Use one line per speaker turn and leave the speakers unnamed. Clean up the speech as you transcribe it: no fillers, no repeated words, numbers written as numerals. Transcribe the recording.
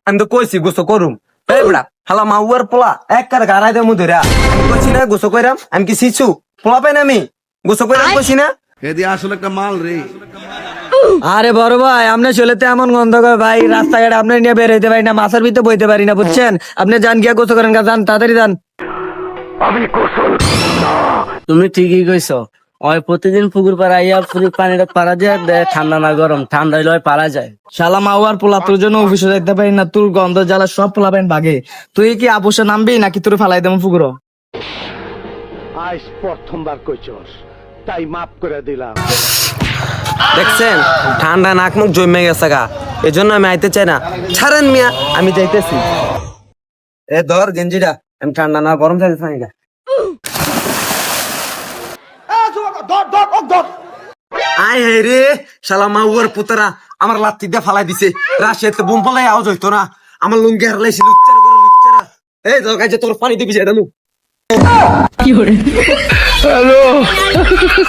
আমি তো কইছি গোসল করুম হালা মাউয়ার পোলা এক কার গাড়াই দেবো ধরা কইছি না গোসল কইরাম আমি কি শিশু পোলা পাই না আমি গোসল কইরাম কইছি না
এদি আসলে একটা মাল রে।
আরে বড় ভাই আপনি চলেতে এমন গন্ধ করে ভাই রাস্তাঘাটে আপনি নিয়ে বের হইতে পারি না মাছের ভিতরে বইতে পারি না বুঝছেন আপনি যান গিয়া গোসল করেন যান তাড়াতাড়ি যান।
তুমি ঠিকই কইছো ওই প্রতিদিন পুকুর পাড়া আইয়া পুকুর পানিটা পারা যায় ঠান্ডা না গরম ঠান্ডা হইলে পারা যায়।
শালা মাওয়ার পোলা তোর জন্য অফিসে যাইতে পারি না তোর গন্ধ জ্বালা সব পোলা পাইন ভাগে তুই কি আপোষে নামবি নাকি তোর ফালাই দেবো পুকুর?
আজ প্রথমবার কইছস তাই মাফ করে দিলাম।
দেখছেন ঠান্ডা নাক মুখ জমে গেছে গা এই জন্য আমি আইতে চাই না ছাড়েন মিয়া আমি যাইতেছি। এ ধর গেঞ্জিটা আমি ঠান্ডা না গরম চাইতেছি না আয় হে রে শালা মাউয়ার পুতরা আমার লাত্তি দিয়ে ফালাই দিছে রাশিয়াতে বোম ফালাই আওয়াজ হইতো না আমার লুঙ্গি হারলাইছি লুচ্চারা করে লুচ্চারা এই ধর গাইছে তোর পানি দিবি এটা নু।